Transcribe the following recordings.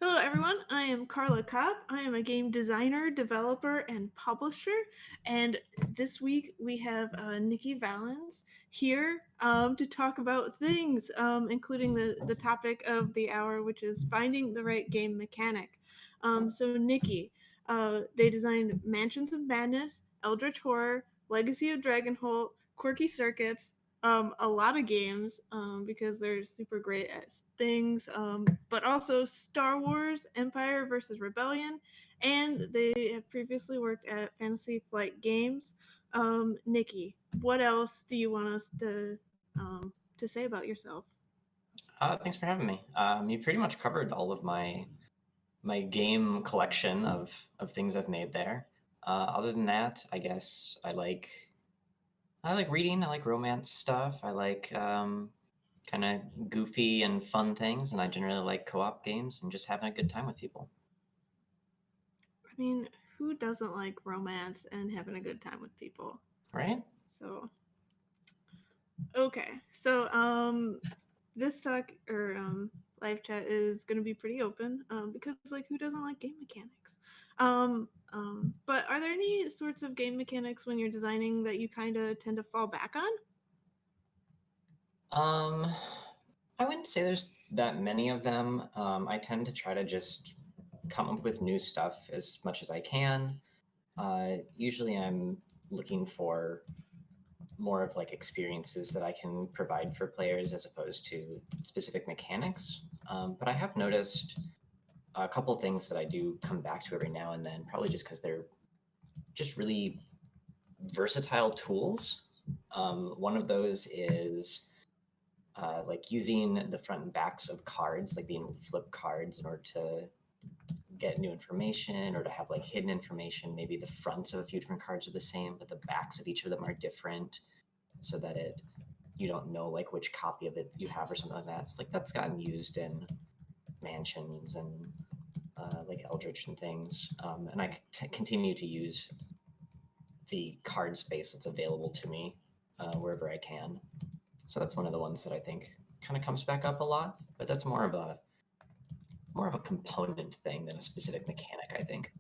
Hello, everyone. I am Carla Kopp. I am a game designer, developer, and publisher. And this week we have Nikki Valens here to talk about things, including the topic of the hour, which is finding the right game mechanic. So, Nikki, they designed Mansions of Madness, Eldritch Horror, Legacy of Dragonholt, Quirky Circuits, a lot of games because they're super great at things, but also Star Wars, Empire versus Rebellion, and they have previously worked at Fantasy Flight Games. Nikki, what else do you want us to say about yourself? Thanks for having me. You pretty much covered all of my game collection of things I've made there. Other than that, I guess I like reading. I like romance stuff. I like kind of goofy and fun things, and I generally like co-op games and just having a good time with people. I mean, who doesn't like romance and having a good time with people? Right? So, okay. So, this talk or live chat is going to be pretty open because like who doesn't like game mechanics, but are there any sorts of game mechanics when you're designing that you kind of tend to fall back on? Um, I wouldn't say there's that many of them. I tend to try to just come up with new stuff as much as I can. Usually, I'm looking for more of like experiences that I can provide for players as opposed to specific mechanics. But I have noticed a couple things that I do come back to every now and then, probably just because they're just really versatile tools. One of those is like using the front and backs of cards, like being able to flip cards in order to get new information or to have like hidden information. Maybe the fronts of a few different cards are the same, but the backs of each of them are different, so that you don't know like which copy of it you have or something like that. It's like that's gotten used in mansions and like Eldritch and things, and I continue to use the card space that's available to me wherever I can. So that's one of the ones that I think kind of comes back up a lot, but that's more of a component thing than a specific mechanic, I think.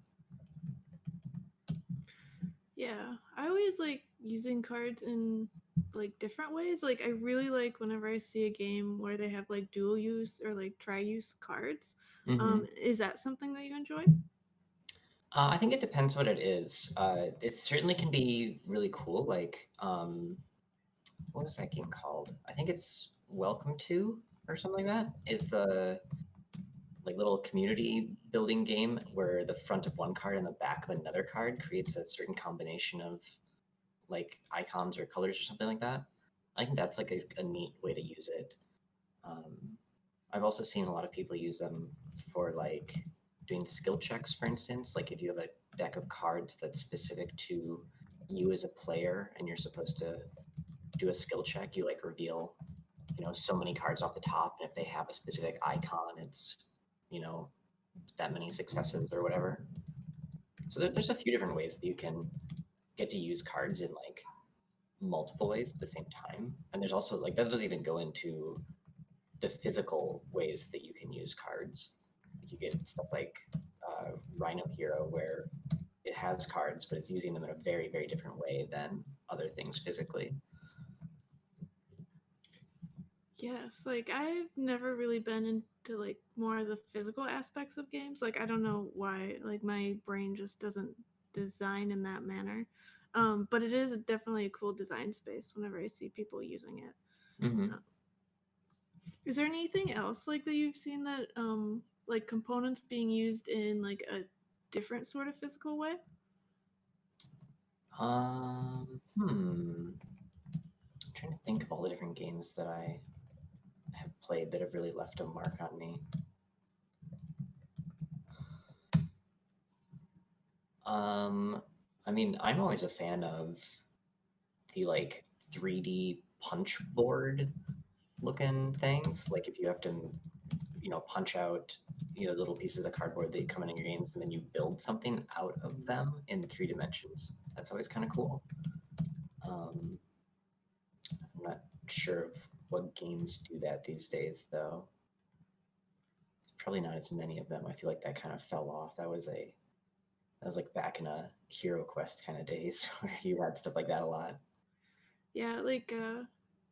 Yeah, I always like using cards in like different ways. Like I really like whenever I see a game where they have like dual use or like tri use cards. Mm-hmm. Is that something that you enjoy? I think it depends what it is. It certainly can be really cool. Like, what was that game called? I think it's Welcome to or something like that. Is the like little community building game where the front of one card and the back of another card creates a certain combination of like icons or colors or something like that. I think that's like a neat way to use it. Um, I've also seen a lot of people use them for like doing skill checks, for instance. Like if you have a deck of cards that's specific to you as a player and you're supposed to do a skill check, you like reveal, so many cards off the top. And if they have a specific icon, it's, you know, that many successes or whatever. So there's a few different ways that you can get to use cards in like multiple ways at the same time. And there's also like that doesn't even go into the physical ways that you can use cards. Like you get stuff like Rhino Hero, where it has cards, but it's using them in a very, very different way than other things physically. Yes, like I've never really been into like more of the physical aspects of games. Like I don't know why, like my brain just doesn't design in that manner. But it is definitely a cool design space whenever I see people using it. Mm-hmm. Uh, is there anything else like that you've seen that like components being used in like a different sort of physical way? I'm trying to think of all the different games that I have played that have really left a mark on me. Um, I mean, I'm always a fan of the like 3D punch board looking things. Like if you have to, punch out, little pieces of cardboard that come in your games, and then you build something out of them in 3 dimensions. That's always kind of cool. Um, I'm not sure of what games do that these days, though. It's probably not as many of them. I feel like that kind of fell off. That was like back in a Hero Quest kind of days where you had stuff like that a lot. Yeah, like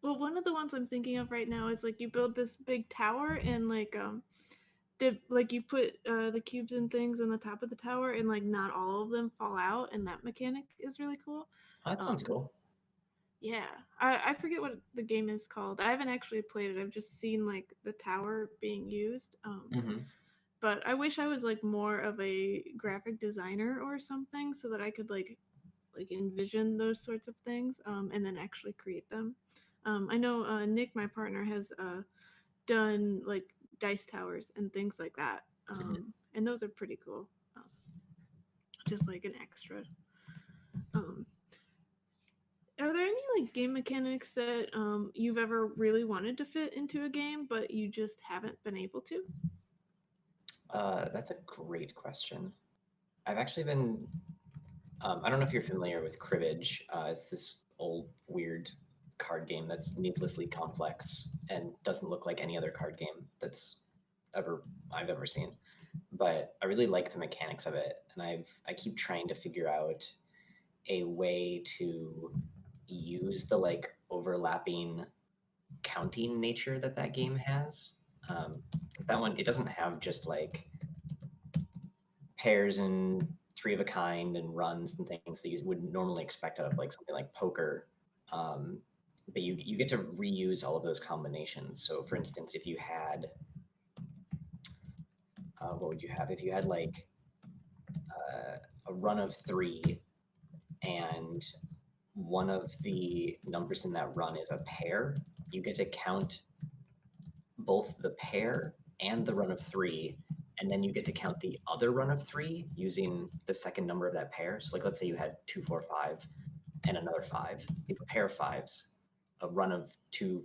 well, one of the ones I'm thinking of right now is like you build this big tower and like you put the cubes and things in the top of the tower and like not all of them fall out, and that mechanic is really cool. Oh, that sounds Um, cool. yeah, I forget what the game is called. I haven't actually played it. I've just seen like the tower being used. Hmm. But I wish I was like more of a graphic designer or something so that I could like envision those sorts of things and then actually create them. I know Nick, my partner, has done like dice towers and things like that, Hmm. and those are pretty cool. Um, just like an extra. Um, are there any like game mechanics that you've ever really wanted to fit into a game, but you just haven't been able to? That's a great question. I've actually been. I don't know if you're familiar with Cribbage. It's this old, weird card game that's needlessly complex and doesn't look like any other card game that's ever I've ever seen. But I really like the mechanics of it, and I keep trying to figure out a way to use the like overlapping counting nature that that game has. Because that one, it doesn't have just like pairs and three of a kind and runs and things that you would normally expect out of like something like poker. Um, but you get to reuse all of those combinations. So, for instance, if you had, what would you have? If you had like a run of three and one of the numbers in that run is a pair, you get to count both the pair and the run of three, and then you get to count the other run of three using the second number of that pair. So, like, let's say you had 2, 4, 5, and another five. You have a pair of fives, a run of 2,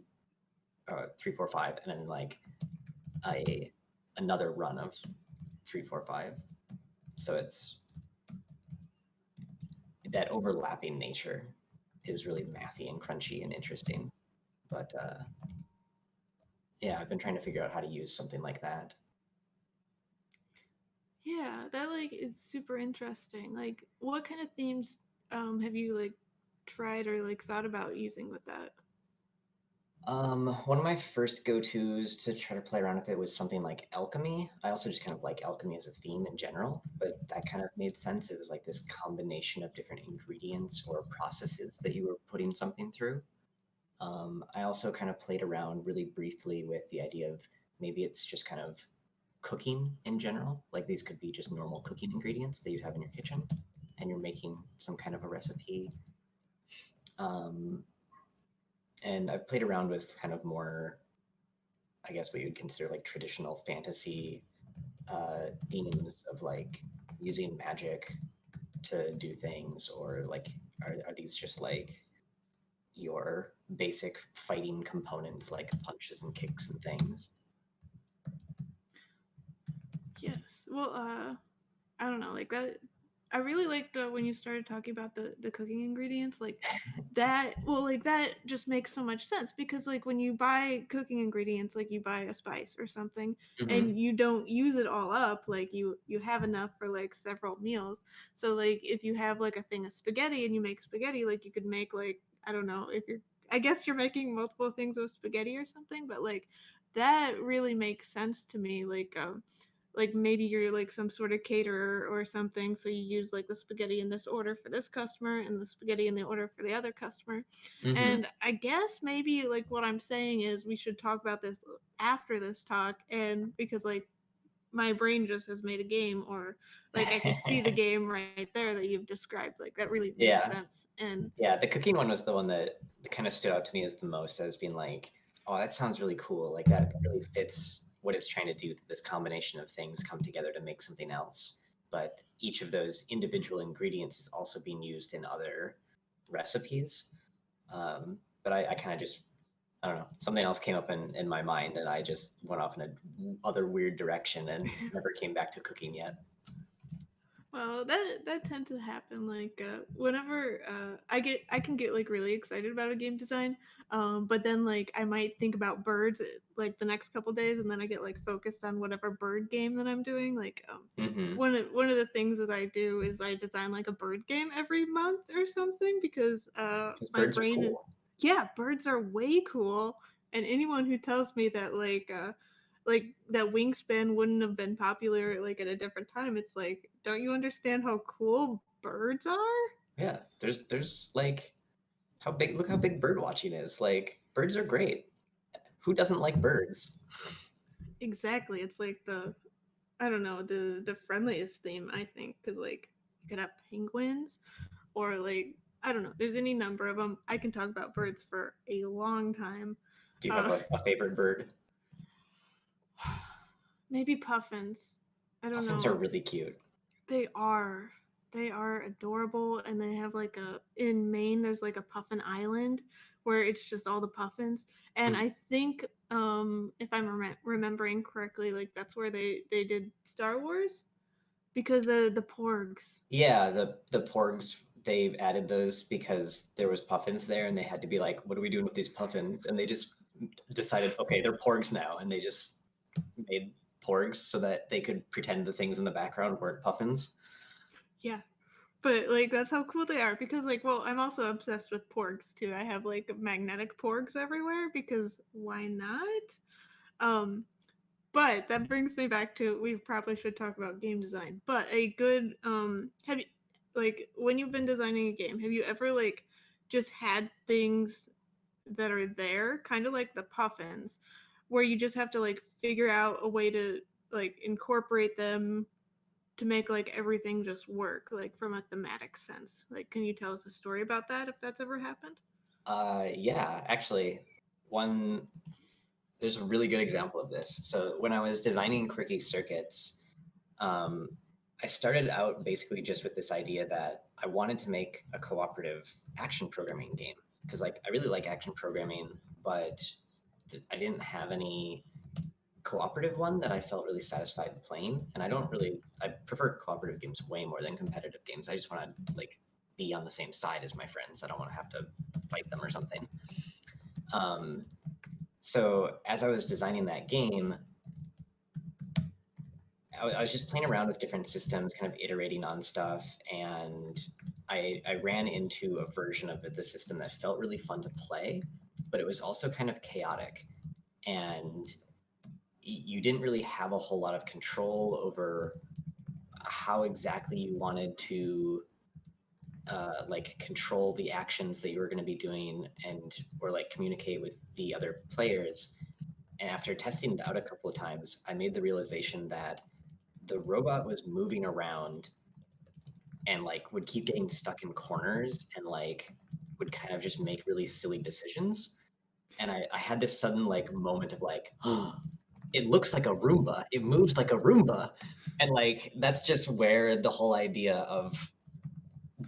3, 4, 5, and then like a another run of 3, 4, 5. So it's that overlapping nature is really mathy and crunchy and interesting. But yeah, I've been trying to figure out how to use something like that. Yeah, that like is super interesting. Like, what kind of themes have you like tried or like thought about using with that? One of my first go-tos to try to play around with it was something like Alchemy. I also just kind of like Alchemy as a theme in general, but that kind of made sense. It was like this combination of different ingredients or processes that you were putting something through. I also kind of played around really briefly with the idea of maybe it's just kind of cooking in general. Like these could be just normal cooking ingredients that you'd have in your kitchen, and you're making some kind of a recipe. Um, and I've played around with kind of more, I guess, what you would consider like traditional fantasy themes of like using magic to do things, or like are these just like your basic fighting components like punches and kicks and things? Yes. Well, I don't know, like that. I really liked when you started talking about the cooking ingredients, like that. Well, like that just makes so much sense because like when you buy cooking ingredients, like you buy a spice or something, Hmm. and you don't use it all up, like you have enough for like several meals. So like if you have like a thing of spaghetti and you make spaghetti, like you could make like I don't know if you're. I guess you're making multiple things of spaghetti or something, but like that really makes sense to me. Like maybe you're like some sort of caterer or something, so you use like the spaghetti in this order for this customer and the spaghetti in the order for the other customer. Hmm. And I guess maybe like what I'm saying is we should talk about this after this talk, and because like my brain just has made a game, or like I could see the game right there that you've described, like that really makes Yeah, sense. And yeah. The cooking one was the one that kind of stood out to me as the most, as being like, oh, that sounds really cool. Like that really fits what it's trying to do. This combination of things come together to make something else. But each of those individual ingredients is also being used in other recipes. But I kind of just, I don't know, something else came up in my mind, and I just went off in a other weird direction and never came back to cooking yet. Well, that tends to happen. Like whenever I can get like really excited about a game design, but then like I might think about birds like the next couple days, and then I get like focused on whatever bird game that I'm doing. Like Mm-hmm. one of the things that I do is I design like a bird game every month or something because Because my birds are brain is, cool. yeah, birds are way cool, and anyone who tells me that like that wingspan wouldn't have been popular like at a different time, it's like, don't you understand how cool birds are? Yeah, there's like how big. Look how big bird watching is. Like birds are great. Who doesn't like birds? Exactly, it's like the, I don't know, the friendliest theme, I think, because like you could have penguins or like, I don't know, there's any number of them. I can talk about birds for a long time. Do you have uh a favorite bird? Maybe puffins. I don't Puffins are know. really cute. They are. They are adorable, and they have like a, in Maine. There's like a puffin island where it's just all the puffins, and Mm. I think if I'm remembering correctly, like that's where they did Star Wars because of the porgs. Yeah, the porgs they added those because there was puffins there, and they had to be like, what are we doing with these puffins? And they just decided, okay, they're porgs now, and they just made porgs so that they could pretend the things in the background weren't puffins. Yeah, but like that's how cool they are because like, well, I'm also obsessed with porgs too. I have like magnetic porgs everywhere because why not? Um, But that brings me back to, we probably should talk about game design. But a good have you, like when you've been designing a game, have you ever like just had things that are there, kind of like the puffins, where you just have to like figure out a way to like incorporate them to make like everything just work, like from a thematic sense? Like, can you tell us a story about that if that's ever happened? Yeah, actually, one there's a really good example of this. So when I was designing Quirky circuits, um, I started out basically just with this idea that I wanted to make a cooperative action programming game because like I really like action programming, but I didn't have any cooperative one that I felt really satisfied playing. And I prefer cooperative games way more than competitive games. I just want to like be on the same side as my friends. I don't want to have to fight them or something. Um, so as I was designing that game, I was just playing around with different systems, kind of iterating on stuff, and I ran into a version of the system that felt really fun to play, but it was also kind of chaotic, and you didn't really have a whole lot of control over how exactly you wanted to like control the actions that you were going to be doing and or like communicate with the other players. And after testing it out a couple of times, I made the realization that the robot was moving around and like would keep getting stuck in corners and like would kind of just make really silly decisions. And I had this sudden like moment of like, oh, it looks like a Roomba. It moves like a Roomba. And like that's just where the whole idea of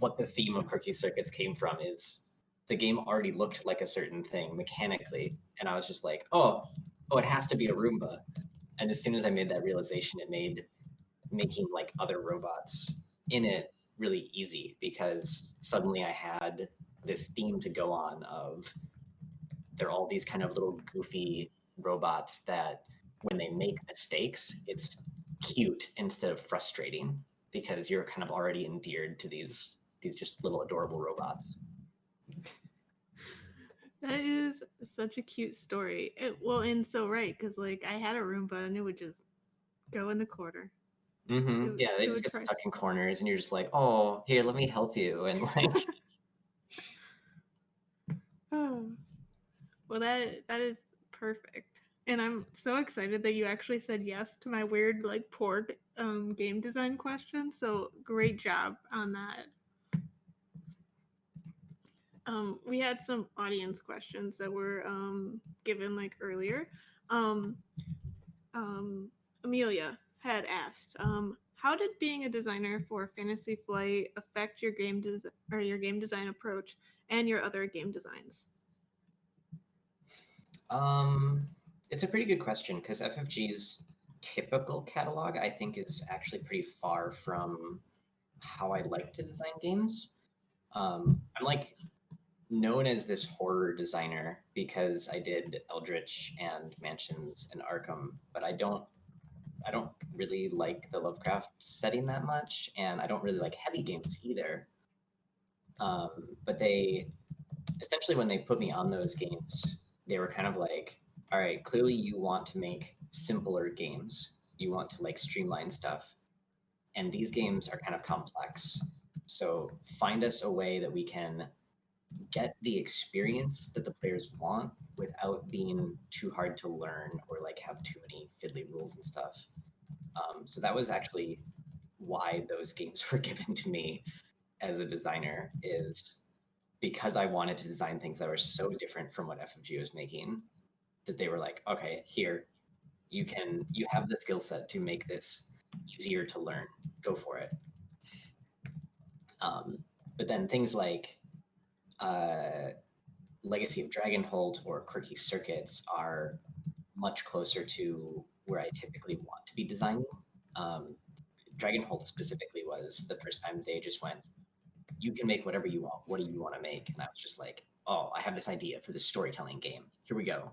what the theme of Quirky Circuits came from is the game already looked like a certain thing mechanically. And I was just like, oh, it has to be a Roomba. And as soon as I made that realization, it made making like other robots in it really easy because suddenly I had this theme to go on of they're all these kind of little goofy robots that when they make mistakes, it's cute instead of frustrating because you're kind of already endeared to these just little adorable robots. That is such a cute story. Well, and so right, because like I had a Roomba and it would just go in the corner. Mm-hmm. Yeah, they It just would get try. stuck in corners, and you're just like, "Oh, here, let me help you." And like, Oh, well, that is perfect, and I'm so excited that you actually said yes to my weird like porg game design question. So great job on that. We had some audience questions that were given like earlier. Um, um, Amelia had asked, how did being a designer for Fantasy Flight affect your or your game design approach and your other game designs? um, it's a pretty good question because FFG's typical catalog, I think, is actually pretty far from. how I like to design games. I'm like known as this horror designer because I did Eldritch and Mansions and Arkham, but I don't really like the Lovecraft setting that much, and I don't really like heavy games either. But they essentially, when they put me on those games, they were kind of like, all right, clearly you want to make simpler games. You want to like streamline stuff, and these games are kind of complex. So find us a way that we can get the experience that the players want without being too hard to learn or like have too many fiddly rules and stuff. So that was actually why those games were given to me as a designer, is because I wanted to design things that were so different from what FFG was making, that they were like, okay, here, you have the skill set to make this easier to learn. Go for it. Um, but then things like uh, Legacy of Dragonholt or Quirky Circuits are much closer to where I typically want to be designing. Um, Dragonholt specifically was the first time they just went, you can make whatever you want. What do you want to make? And I was just like, oh, I have this idea for this storytelling game. Here we go.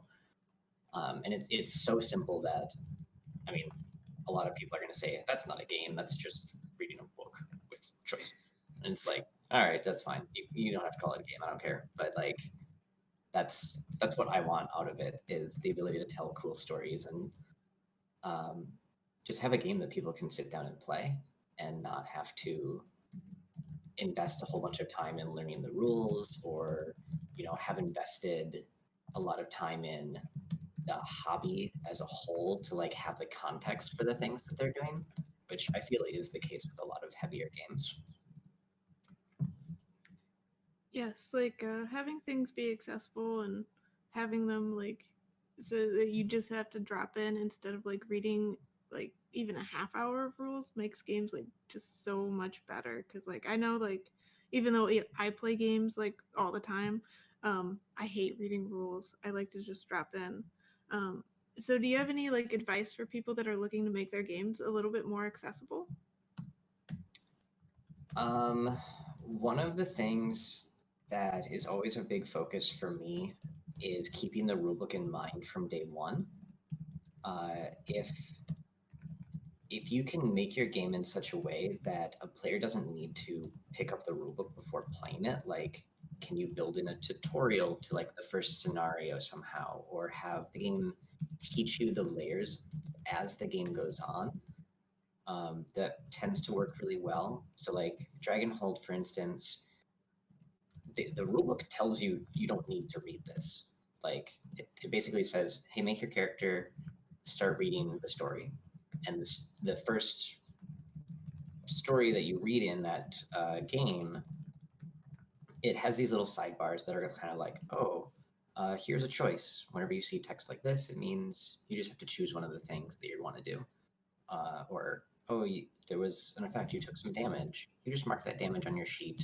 And it's so simple that, I mean, a lot of people are going to say that's not a game. That's just reading a book with choices. And it's like, all right, that's fine. You don't have to call it a game. I don't care. But like, that's what I want out of it, is the ability to tell cool stories and um, just have a game that people can sit down and play and not have to invest a whole bunch of time in learning the rules, or have invested a lot of time in the hobby as a whole to like have the context for the things that they're doing, which I feel is the case with a lot of heavier games. Yes, like having things be accessible and having them like so that you just have to drop in instead of like reading like even a half hour of rules makes games like just so much better. Because like I know like even though I play games like all the time, I hate reading rules. I like to just drop in. Um, so do you have any like advice for people that are looking to make their games a little bit more accessible? Um, One of the things that is always a big focus for me is keeping the rulebook in mind from day one. If you can make your game in such a way that a player doesn't need to pick up the rulebook before playing it, like can you build in a tutorial to like the first scenario somehow, or have the game teach you the layers as the game goes on? That tends to work really well. So like Dragonhold, for instance, the rulebook tells you you don't need to read this. Like it basically says, hey, make your character start reading the story, and the first story that you read in that game, it has these little sidebars that are kind of like, oh, here's a choice. Whenever you see text like this, it means you just have to choose one of the things that you want to do. Or, oh, there was an effect, you took some damage. You just mark that damage on your sheet.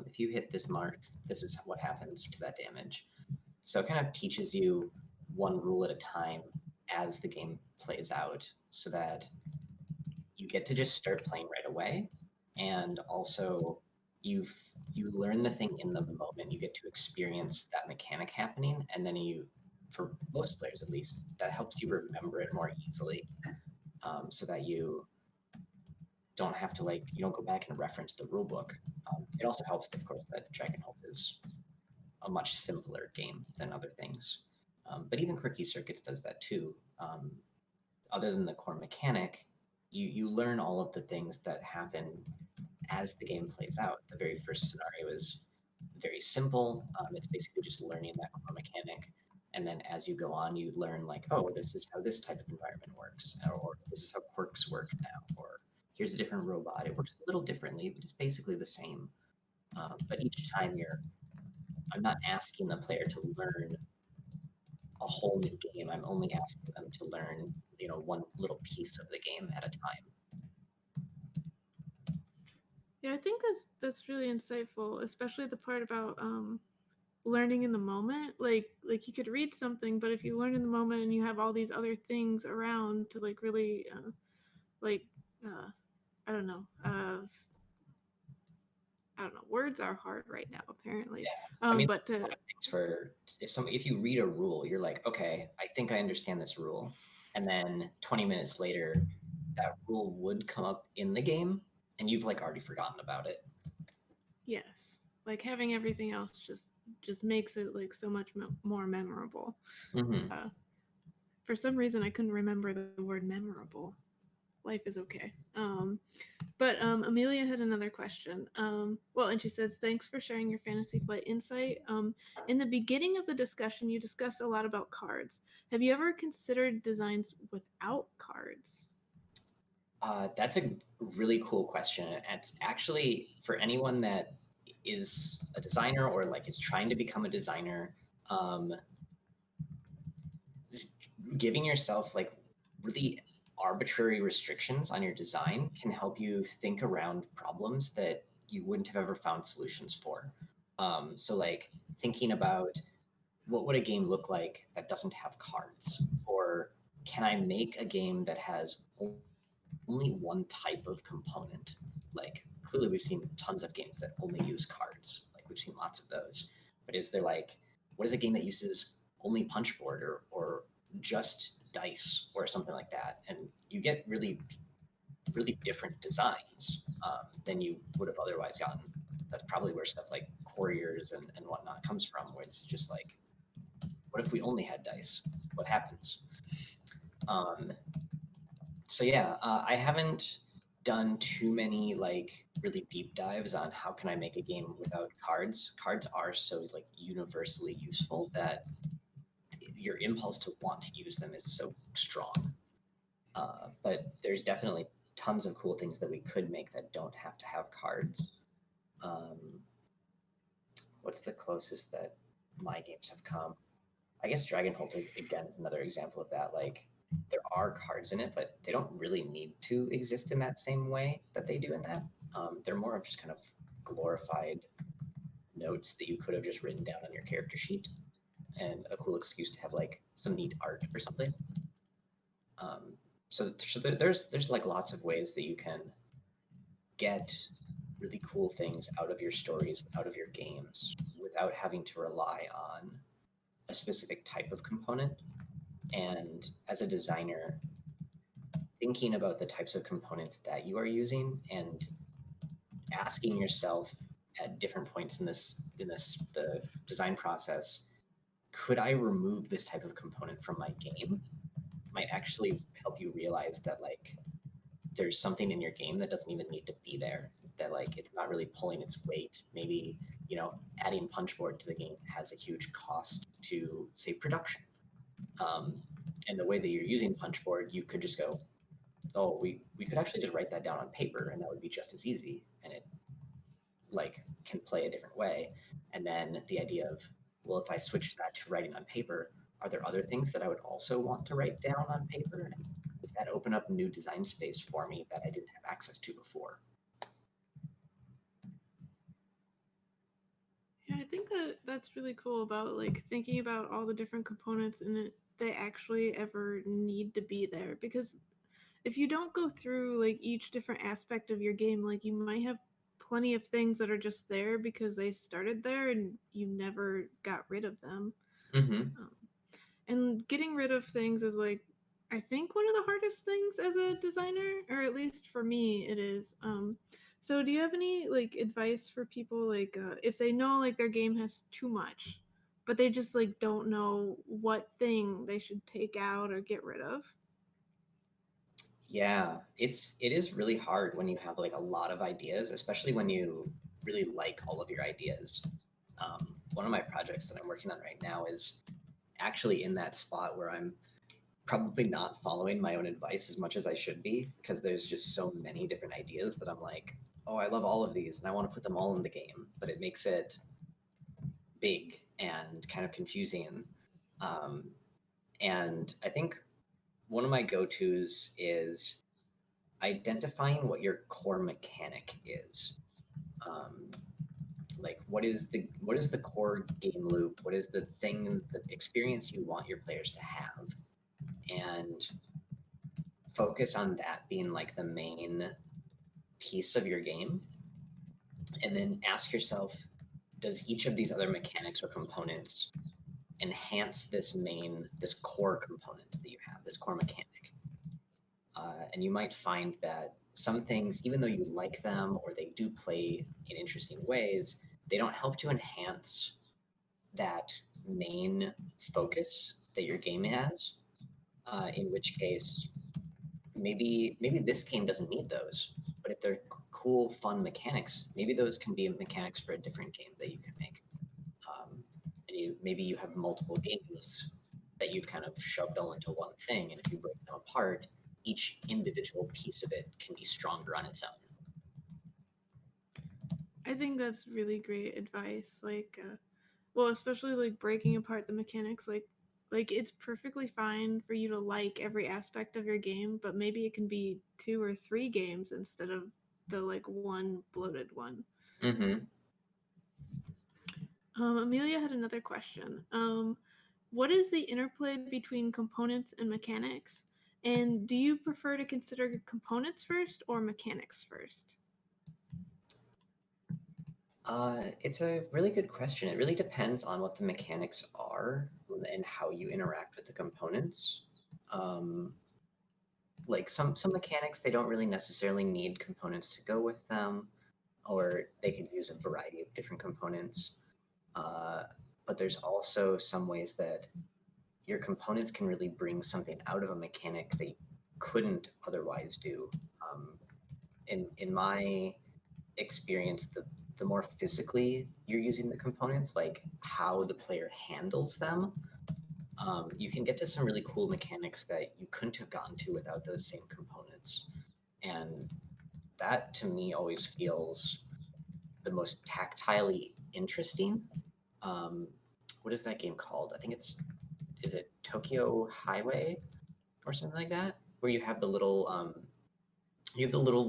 If you hit this mark, this is what happens to that damage. So it kind of teaches you one rule at a time as the game plays out, so that you get to just start playing right away, and also you learn the thing in the moment. You get to experience that mechanic happening, and then for most players at least, that helps you remember it more easily, so that you don't have to like you don't go back and reference the rule book. It also helps, of course, that Dragonholt is a much simpler game than other things. But even Quirky Circuits does that too. Other than the core mechanic, you learn all of the things that happen as the game plays out. The very first scenario is very simple. It's basically just learning that core mechanic, and then as you go on, you learn like, oh, this is how this type of environment works, or this is how quirks work now, or here's a different robot. It works a little differently, but it's basically the same. But each time I'm not asking the player to learn a whole new game. I'm only asking them to learn, one little piece of the game at a time. Yeah, I think that's really insightful, especially the part about learning in the moment. Like you could read something, but if you learn in the moment and you have all these other things around to like really like I don't know I don't know, words are hard right now apparently. Yeah. I mean, But a lot to of things for if you read a rule, you're like, okay, I think I understand this rule, and then 20 minutes later, that rule would come up in the game, and you've like already forgotten about it. yes, like having everything else just makes it like so much more memorable. Hmm. Uh, for some reason, I couldn't remember the word memorable. Life is okay. But Amelia had another question. Well, and she says, thanks for sharing your Fantasy Flight insight. In the beginning of the discussion, you discussed a lot about cards. Have you ever considered designs without cards? That's a really cool question. It's actually for anyone that is a designer or like is trying to become a designer, um, giving yourself like really arbitrary restrictions on your design can help you think around problems that you wouldn't have ever found solutions for. So like thinking about what would a game look like that doesn't have cards, or can I make a game that has only one type of component? Like clearly we've seen tons of games that only use cards, like we've seen lots of those, but is there like what is a game that uses only punch board or just dice or something like that? And you get really different designs than you would have otherwise gotten. That's probably where stuff like couriers and whatnot comes from, where it's just like, what if we only had dice? What happens? Um, so yeah, I haven't done too many like really deep dives on how can I make a game without cards. Cards are so like universally useful that your impulse to want to use them is so strong. But there's definitely tons of cool things that we could make that don't have to have cards. Um, what's the closest that my games have come? I guess Dragonholt again is another example of that. Like there are cards in it, but they don't really need to exist in that same way that they do in that. They're more of just kind of glorified notes that you could have just written down on your character sheet and a cool excuse to have like some neat art or something. Um, so there's like lots of ways that you can get really cool things out of your stories, out of your games, without having to rely on a specific type of component. And as a designer, thinking about the types of components that you are using and asking yourself at different points in this the design process, could I remove this type of component from my game? Might actually help you realize that like there's something in your game that doesn't even need to be there, that like it's not really pulling its weight. Maybe adding punchboard to the game has a huge cost to say production, um, and the way that you're using punchboard, you could just go, oh, we could actually just write that down on paper and that would be just as easy, and it like can play a different way. And then the idea of, well, if I switch that to writing on paper, are there other things that I would also want to write down on paper? And does that open up new design space for me that I didn't have access to before? Yeah, I think that's really cool about like thinking about all the different components and they actually ever need to be there, because if you don't go through like each different aspect of your game, like you might have plenty of things that are just there because they started there and you never got rid of them. Mm-hmm. Um, and getting rid of things is like, I think, one of the hardest things as a designer, or at least for me it is. So do you have any like advice for people, like if they know like their game has too much but they just like don't know what thing they should take out or get rid of? Yeah, it is really hard when you have like a lot of ideas, especially when you really like all of your ideas. One of my projects that I'm working on right now is actually in that spot where I'm probably not following my own advice as much as I should be, because there's just so many different ideas that I'm like, oh, I love all of these and I want to put them all in the game, but it makes it big and kind of confusing. Um, and I think one of my go-tos is identifying what your core mechanic is. Um, like what is the core game loop? What is the thing, the experience you want your players to have? And focus on that being like the main piece of your game, and then ask yourself, does each of these other mechanics or components enhance this core component that you have, this core mechanic? And you might find that some things, even though you like them or they do play in interesting ways, they don't help to enhance that main focus that your game has. In which case, maybe this game doesn't need those. But if they're cool, fun mechanics, maybe those can be mechanics for a different game that you can make. And maybe you have multiple games that you've kind of shoved all into one thing, and if you break them apart, each individual piece of it can be stronger on its own. I think that's really great advice. Well, especially like breaking apart the mechanics. Like it's perfectly fine for you to like every aspect of your game, but maybe it can be 2 or 3 games instead of the like one bloated one. Mm-hmm. Amelia had another question. What is the interplay between components and mechanics? And do you prefer to consider components first or mechanics first? It's a really good question. It really depends on what the mechanics are and how you interact with the components. Um, like some mechanics, they don't really necessarily need components to go with them, or they could use a variety of different components. Uh, but there's also some ways that your components can really bring something out of a mechanic that you couldn't otherwise do. In my experience, the more physically you're using the components, like how the player handles them, you can get to some really cool mechanics that you couldn't have gotten to without those same components. And that to me always feels the most tactilely interesting. Um, what is that game called? I think is it Tokyo Highway or something like that, where you have the little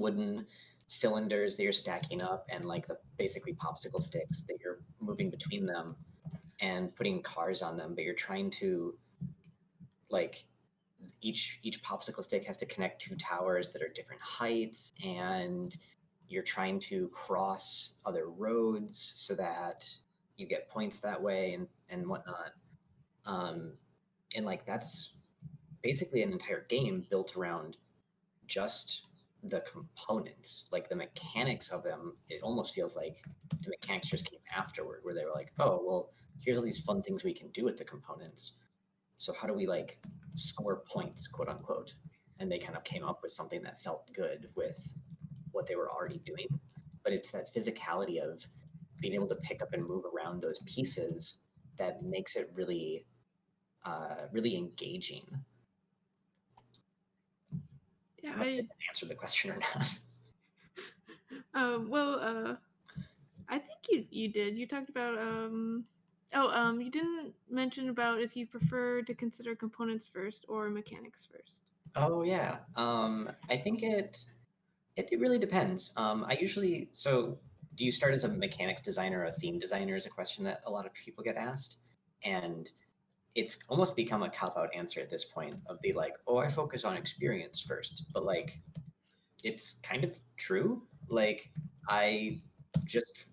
wooden cylinders that you're stacking up and like the basically popsicle sticks that you're moving between them and putting cars on them, but you're trying to like each popsicle stick has to connect 2 towers that are different heights, and you're trying to cross other roads so that you get points that way and whatnot. um, and like that's basically an entire game built around just the components, like the mechanics of them. It almost feels like the mechanics just came afterward, where they were like, oh, well, here's all these fun things we can do with the components. So how do we like score points, quote unquote? And they kind of came up with something that felt good with what they were already doing. But it's that physicality of being able to pick up and move around those pieces that makes it really, really engaging. Yeah, I don't know if I answered the question or not. well, I think you did. You talked about you didn't mention about if you prefer to consider components first or mechanics first. Oh yeah. I think it really depends. I usually so do you start as a mechanics designer or a theme designer is a question that a lot of people get asked, and it's almost become a cop out answer at this point of be like, oh, I focus on experience first, but like it's kind of true. Like I just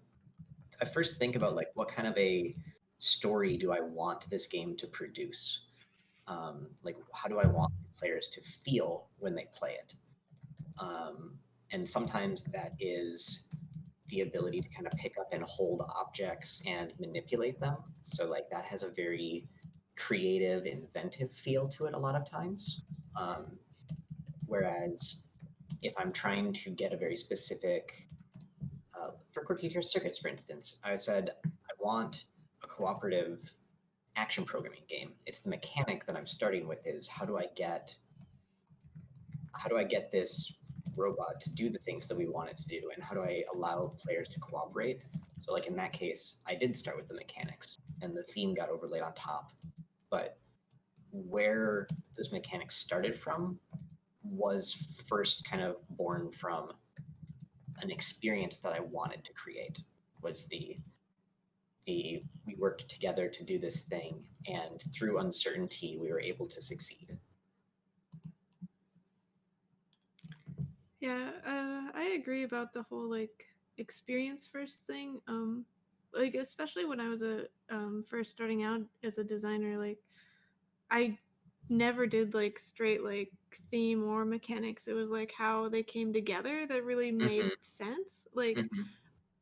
I first think about like what kind of a story do I want this game to produce? Like how do I want players to feel when they play it? Um, and sometimes that is the ability to kind of pick up and hold objects and manipulate them. So like that has a very creative, inventive feel to it a lot of times. Whereas if I'm trying to get a very specific, for Quirky Circuits, for instance, I said I want a cooperative action programming game. It's the mechanic that I'm starting with is how do I get this robot to do the things that we want it to do, and how do I allow players to cooperate? So like in that case, I did start with the mechanics and the theme got overlaid on top. But where those mechanics started from was first kind of born from an experience that I wanted to create. Was the we worked together to do this thing, and through uncertainty we were able to succeed. Yeah, I agree about the whole like experience first thing. Like especially when I was a first starting out as a designer, like I never did like straight like theme or mechanics. It was like how they came together that really made Hmm. sense. Like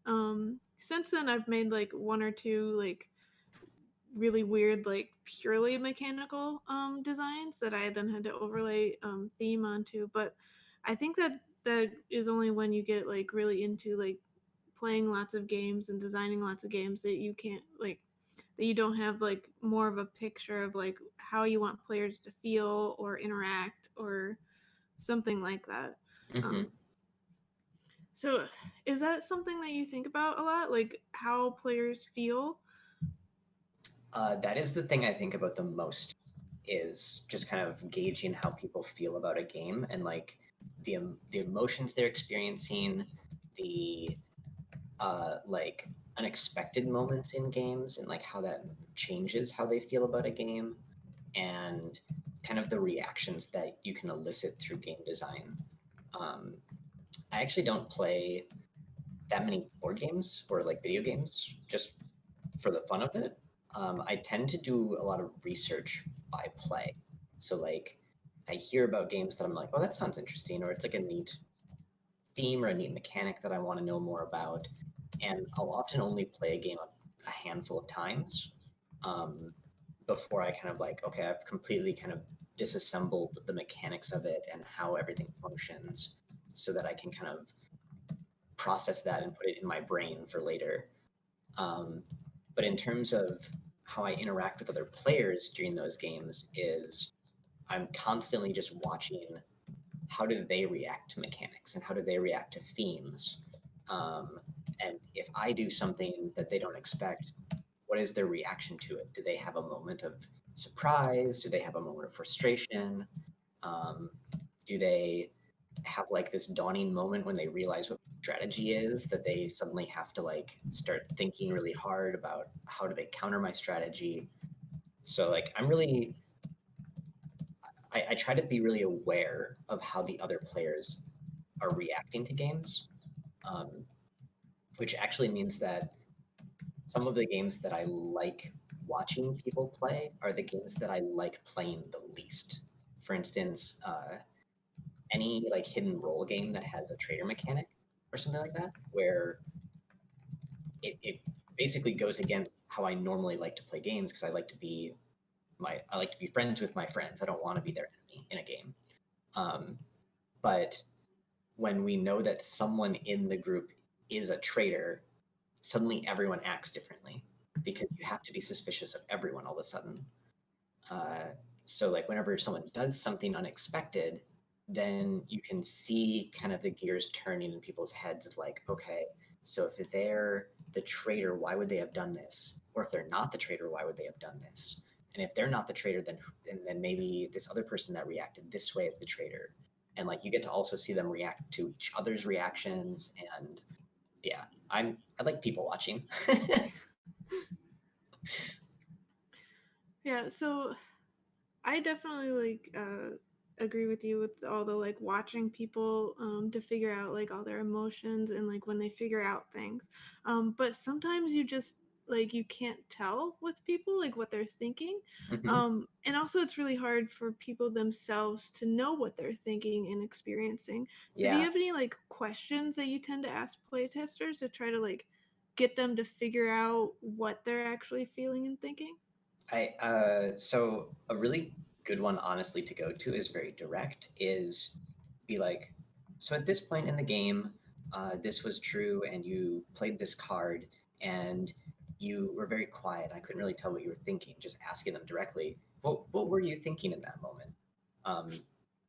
Hmm. since then I've made like one or two like really weird like purely mechanical designs that I then had to overlay theme onto. But I think that that is only when you get like really into like playing lots of games and designing lots of games that you can't like that you don't have like more of a picture of like how you want players to feel or interact or something like that. Hmm. Um, so is that something that you think about a lot, like how players feel? That is the thing I think about the most, is just kind of gauging how people feel about a game and like the emotions they're experiencing, the like unexpected moments in games, and like how that changes how they feel about a game, and kind of the reactions that you can elicit through game design. Um, I actually don't play that many board games or like video games just for the fun of it. I tend to do a lot of research by play. So like I hear about games that I'm like, oh, that sounds interesting, or it's like a neat theme or a neat mechanic that I want to know more about. And I'll often only play a game a handful of times um, before I kind of like, okay, I've completely kind of disassembled the mechanics of it and how everything functions so that I can kind of process that and put it in my brain for later. Um, but in terms of how I interact with other players during those games is I'm constantly just watching how do they react to mechanics and how do they react to themes. Um, and if I do something that they don't expect, what is their reaction to it? Do they have a moment of surprise? Do they have a moment of frustration? Um, do they have like this dawning moment when they realize what strategy is, that they suddenly have to like start thinking really hard about how do they counter my strategy? So like I'm really I try to be really aware of how the other players are reacting to games, um, which actually means that some of the games that I like watching people play are the games that I like playing the least. For instance, any like hidden role game that has a traitor mechanic or something like that, where it basically goes against how I normally like to play games, because I like to be friends with my friends. I don't want to be their enemy in a game. Um, but when we know that someone in the group is a traitor, suddenly everyone acts differently because you have to be suspicious of everyone all of a sudden. Uh, so like whenever someone does something unexpected, then you can see kind of the gears turning in people's heads of like, okay, so if they're the traitor, why would they have done this? Or if they're not the traitor, why would they have done this? And if they're not the traitor, then maybe this other person that reacted this way is the traitor. And like you get to also see them react to each other's reactions. And yeah, I like people watching. Yeah, so I definitely like agree with you with all the like watching people to figure out like all their emotions and like when they figure out things. But sometimes you just like you can't tell with people like what they're thinking. Hmm. And also it's really hard for people themselves to know what they're thinking and experiencing. So do you Yeah. have any like questions that you tend to ask playtesters to try to like get them to figure out what they're actually feeling and thinking? So a really good one, honestly, to go to is very direct. Is be like, so at this point in the game, this was true, and you played this card, and you were very quiet. I couldn't really tell what you were thinking. Just asking them directly, what were you thinking in that moment? Um,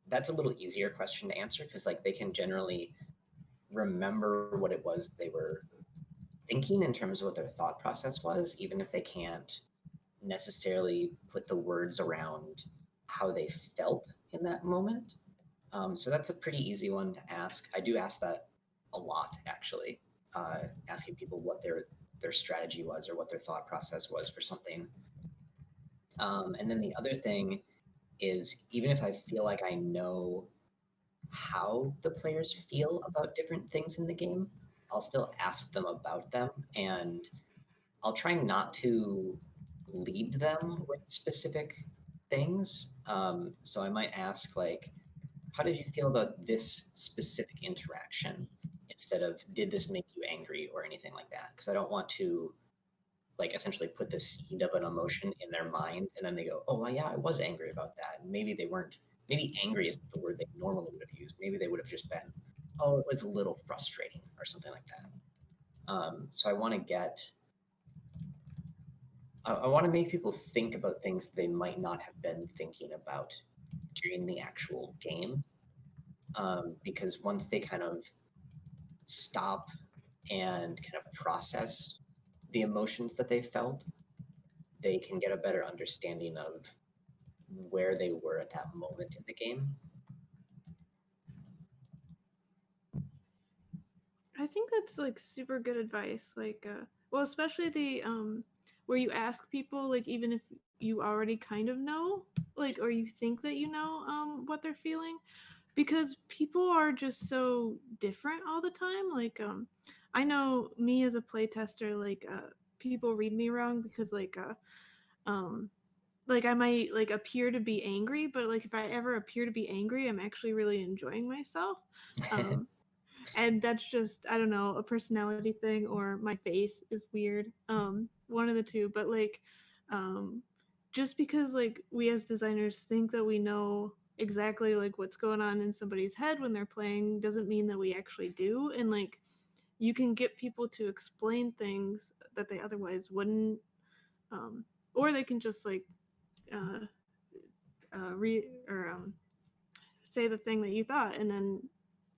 that's a little easier question to answer because like they can generally remember what it was they were thinking in terms of what their thought process was, even if they can't necessarily put the words around how they felt in that moment. So that's a pretty easy one to ask. I do ask that a lot, actually, asking people what their strategy was or what their thought process was for something. And then the other thing is, even if I feel like I know how the players feel about different things in the game, I'll still ask them about them, and I'll try not to lead them with specific things. So I might ask, like, how did you feel about this specific interaction instead of did this make you angry or anything like that? Because I don't want to like essentially put the seed of an emotion in their mind and then they go, oh, well, yeah, I was angry about that. And maybe they weren't, maybe angry isn't the word they normally would have used. Maybe they would have just been, oh, it was a little frustrating or something like that. So I want to I want to make people think about things they might not have been thinking about during the actual game. Because once they kind of stop and kind of process the emotions that they felt, they can get a better understanding of where they were at that moment in the game. I think that's like super good advice. Like, well, especially the where you ask people, like, even if you already kind of know, like, or you think that you know what they're feeling, because people are just so different all the time. Like, I know me as a playtester, like, people read me wrong because um like I might like appear to be angry, but like if I ever appear to be angry, I'm actually really enjoying myself. Um, and that's just, I don't know, a personality thing or my face is weird, one of the two. But like um just because like we as designers think that we know exactly like what's going on in somebody's head when they're playing doesn't mean that we actually do. And like you can get people to explain things that they otherwise wouldn't, or they can just like uh say the thing that you thought, and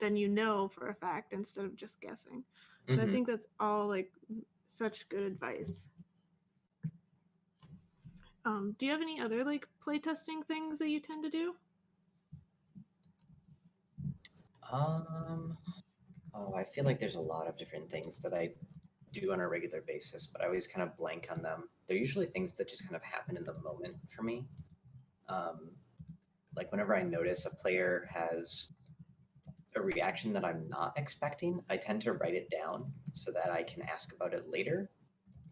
then you know for a fact instead of just guessing. So I Mm-hmm. think that's all like such good advice. Do you have any other like playtesting things that you tend to do? Um, oh, I feel like there's a lot of different things that I do on a regular basis, but I always kind of blank on them. They're usually things that just kind of happen in the moment for me. Um, like whenever I notice a player has a reaction that I'm not expecting, I tend to write it down so that I can ask about it later.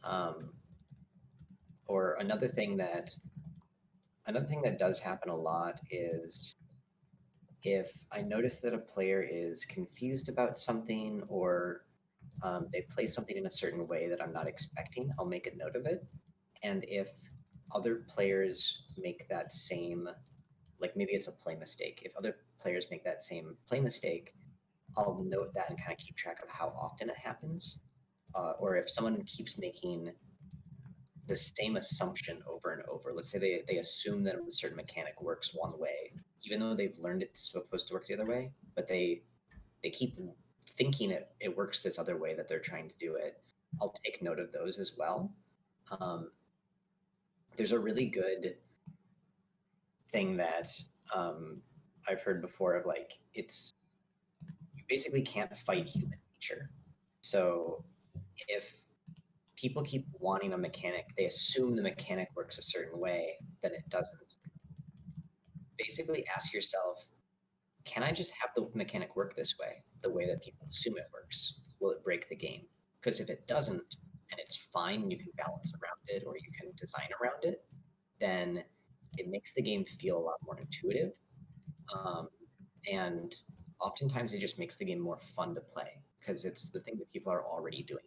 Um, or another thing that does happen a lot is if I notice that a player is confused about something or they play something in a certain way that I'm not expecting, I'll make a note of it. And if other players make that same, like maybe it's a play mistake, if other players make that same play mistake, I'll note that and kind of keep track of how often it happens. Or if someone keeps making the same assumption over and over. Let's say they assume that a certain mechanic works one way, even though they've learned it's supposed to work the other way, but they keep thinking it works this other way that they're trying to do it. I'll take note of those as well. Um, there's a really good thing that um, I've heard before of like it's you basically can't fight human nature. So if people keep wanting a mechanic, they assume the mechanic works a certain way, then it doesn't. Basically ask yourself, can I just have the mechanic work this way, the way that people assume it works? Will it break the game? Because if it doesn't, and it's fine, and you can balance around it or you can design around it, then it makes the game feel a lot more intuitive. Um, and oftentimes it just makes the game more fun to play because it's the thing that people are already doing.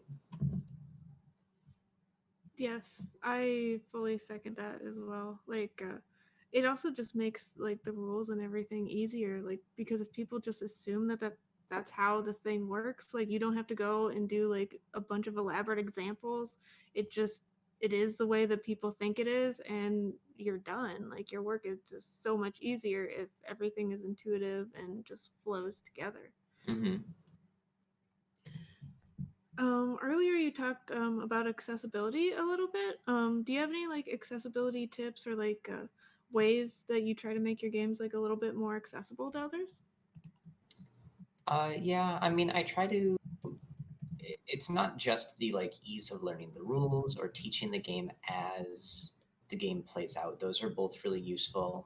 Yes, I fully second that as well. Like, it also just makes like the rules and everything easier. Like, because if people just assume that's how the thing works, like you don't have to go and do like a bunch of elaborate examples. It is the way that people think it is, and you're done. Like your work is just so much easier if everything is intuitive and just flows together. Mm-hmm. Earlier you talked about accessibility a little bit. Do you have any like accessibility tips or like ways that you try to make your games like a little bit more accessible to others? Yeah, I mean, I try to. It's not just the like ease of learning the rules or teaching the game as the game plays out. Those are both really useful.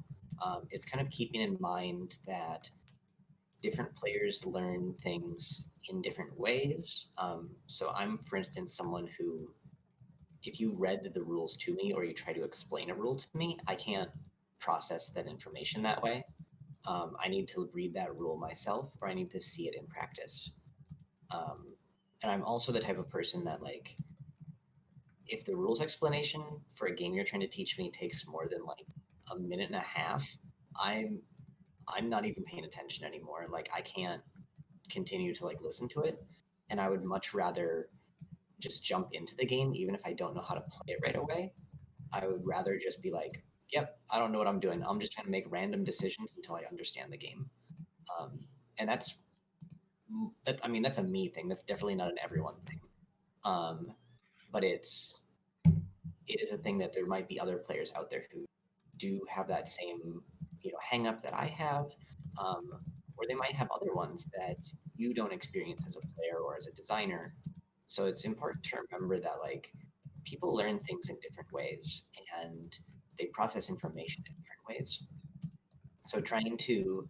It's kind of keeping in mind that different players learn things in different ways. So I'm, for instance, someone who, if you read the rules to me or you try to explain a rule to me, I can't process that information that way. I need to read that rule myself, or I need to see it in practice. Um, and I'm also the type of person that, like, if the rules explanation for a game you're trying to teach me takes more than like a minute and a half, I'm I'm not even paying attention anymore. Like, I can't continue to like listen to it, and I would much rather just jump into the game even if I don't know how to play it right away. I would rather just be like, yep, I don't know what I'm doing. I'm just trying to make random decisions until I understand the game. Um, and that I mean that's a me thing. That's definitely not an everyone thing. Um, but it is a thing that there might be other players out there who do have that same, hang up that I have, um, or they might have other ones that you don't experience as a player or as a designer. So it's important to remember that, like, people learn things in different ways and they process information in different ways. So trying to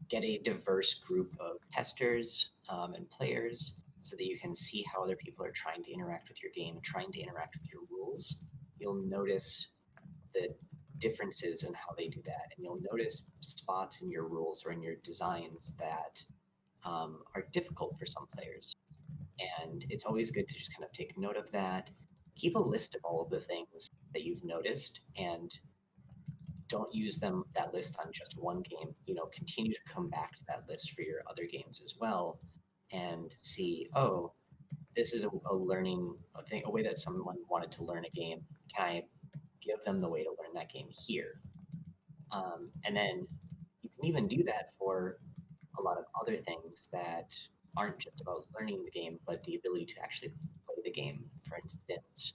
get a diverse group of testers and players so that you can see how other people are trying to interact with your game, trying to interact with your rules, you'll notice the differences in how they do that. And you'll notice spots in your rules or in your designs that are difficult for some players. And it's always good to just kind of take note of that. Keep a list of all of the things that you've noticed and don't use that list on just one game. Continue to come back to that list for your other games as well and see, oh, this is a learning a thing, a way that someone wanted to learn a game. Can I give them the way to learn that game here? And then you can even do that for a lot of other things that aren't just about learning the game, but the ability to actually play the game. For instance,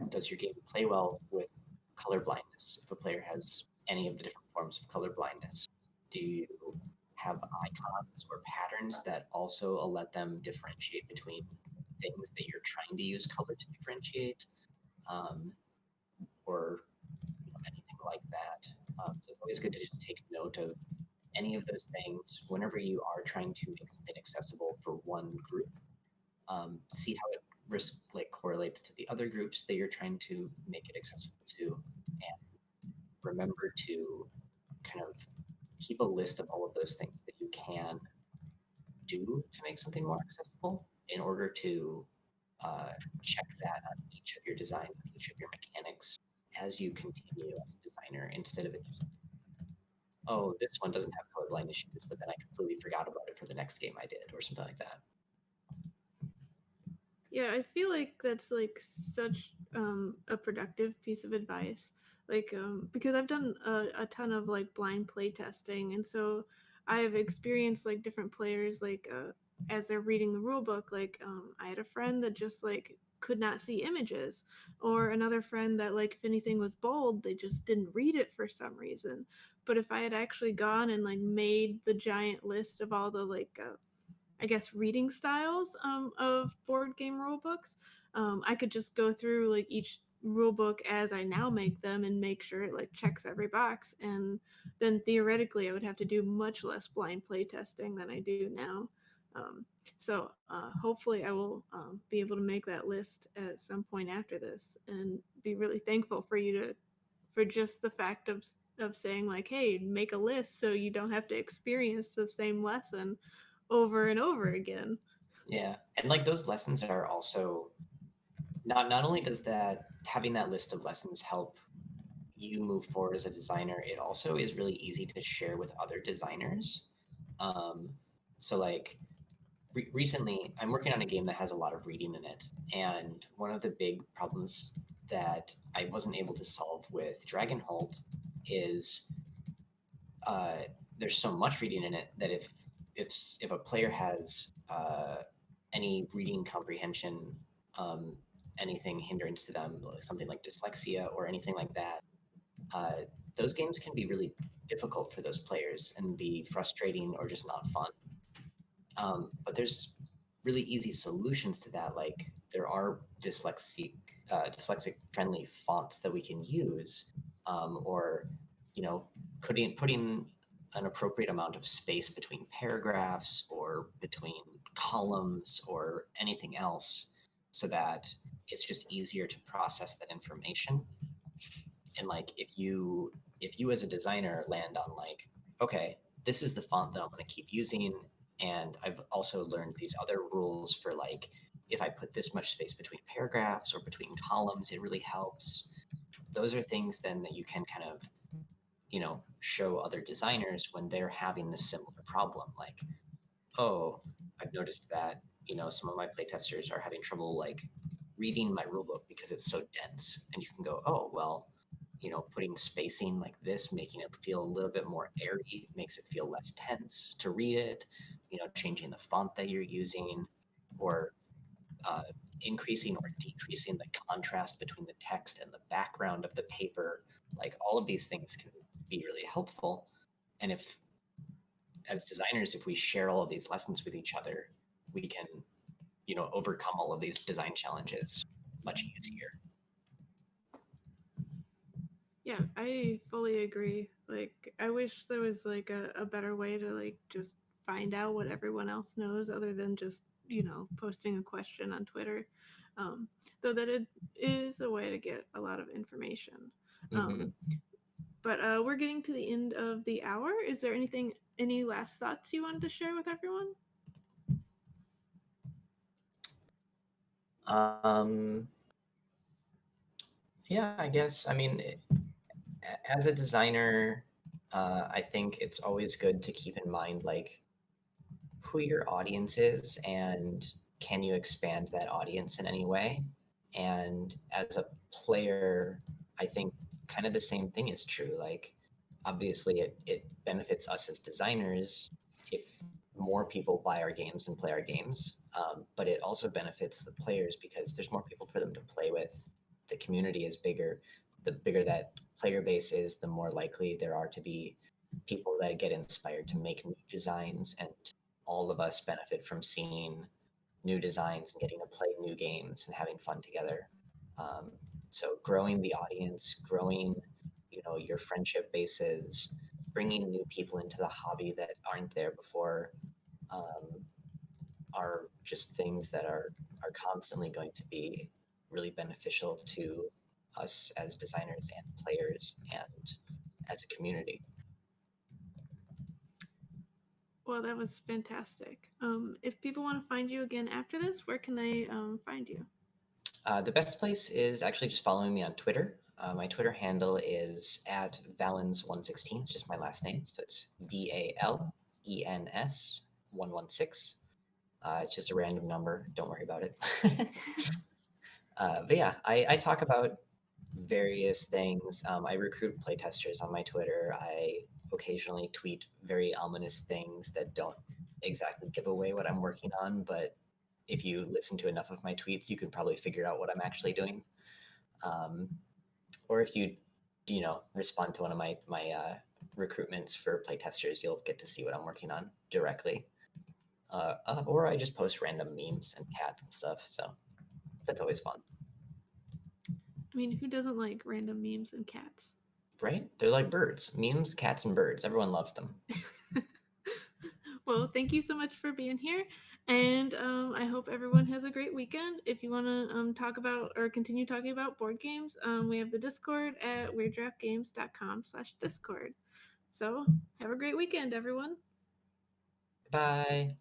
does your game play well with color blindness? If a player has any of the different forms of color blindness, do you have icons or patterns that also let them differentiate between things that you're trying to use color to differentiate, um, or anything like that? So it's always good to just take note of any of those things whenever you are trying to make something accessible for one group. See how it like correlates to the other groups that you're trying to make it accessible to, and remember to kind of keep a list of all of those things that you can do to make something more accessible in order to uh, check that on each of your designs, on each of your mechanics as you continue as a designer, instead of it just, oh, this one doesn't have colorblind issues, but then I completely forgot about it for the next game I did, or something like that. Yeah, I feel like that's like such a productive piece of advice. Like, because I've done a ton of like blind play testing, and so I've experienced like different players like as they're reading the rule book. Like, I had a friend that just like could not see images, or another friend that like if anything was bold, they just didn't read it for some reason. But if I had actually gone and like made the giant list of all the like I guess reading styles of board game rule books. I could just go through like each rule book as I now make them and make sure it like checks every box. And then theoretically, I would have to do much less blind play testing than I do now. So hopefully, I will be able to make that list at some point after this, and be really thankful for you to for just the fact of saying like, hey, make a list so you don't have to experience the same lesson over and over again. Yeah, and like those lessons are also not only does that having that list of lessons help you move forward as a designer, it also is really easy to share with other designers. Um, so like recently, I'm working on a game that has a lot of reading in it, and one of the big problems that I wasn't able to solve with Dragonholt is uh, there's so much reading in it that if a player has any reading comprehension, um, anything hindrance to them, like something like dyslexia or anything like that, uh, those games can be really difficult for those players and be frustrating or just not fun. But there's really easy solutions to that. Like, there are dyslexic friendly fonts that we can use, or putting an appropriate amount of space between paragraphs or between columns or anything else so that it's just easier to process that information. And like if you as a designer land on like, okay, this is the font that I'm going to keep using, and I've also learned these other rules for like if I put this much space between paragraphs or between columns, it really helps. Those are things then that you can kind of, show other designers when they're having this similar problem. Like, oh, I've noticed that, some of my playtesters are having trouble like reading my rulebook because it's so dense. And you can go, oh, well, putting spacing like this, making it feel a little bit more airy, makes it feel less tense to read it, changing the font that you're using, or uh, increasing or decreasing the contrast between the text and the background of the paper. Like all of these things can be really helpful. And if, as designers, if we share all of these lessons with each other, we can, overcome all of these design challenges much easier. Yeah, I fully agree. Like, I wish there was like a better way to like just find out what everyone else knows other than just, posting a question on Twitter. Um, though that it is a way to get a lot of information. Mm-hmm. But we're getting to the end of the hour. Is there any last thoughts you wanted to share with everyone? Yeah, I guess. I mean, as a designer, I think it's always good to keep in mind like who your audience is and can you expand that audience in any way? And as a player, I think kind of the same thing is true. Like, obviously, it benefits us as designers if more people buy our games and play our games. But it also benefits the players because there's more people for them to play with. The community is bigger. The bigger that player base is, the more likely there are to be people that get inspired to make new designs, and all of us benefit from seeing new designs and getting to play new games and having fun together. Um, so growing the audience, growing, your friendship bases, bringing new people into the hobby that aren't there before, um, are just things that are constantly going to be really beneficial to us as designers and players and as a community. Well, that was fantastic. If people want to find you again after this, where can they find you? The best place is actually just following me on Twitter. My Twitter handle is at Valens116. It's just my last name. So it's VALENS116. It's just a random number. Don't worry about it. But yeah, I talk about various things. I recruit playtesters on my Twitter. I occasionally tweet very ominous things that don't exactly give away what I'm working on, but if you listen to enough of my tweets, you can probably figure out what I'm actually doing. Um, or if you respond to one of my recruitments for playtesters, you'll get to see what I'm working on directly. Or I just post random memes and cats and stuff, so that's always fun. I mean, who doesn't like random memes and cats? Right? They're like birds. Memes, cats, and birds. Everyone loves them. Well, thank you so much for being here. And I hope everyone has a great weekend. If you want to talk about or continue talking about board games, we have the Discord at weirddraftgames.com/Discord. So have a great weekend, everyone. Bye.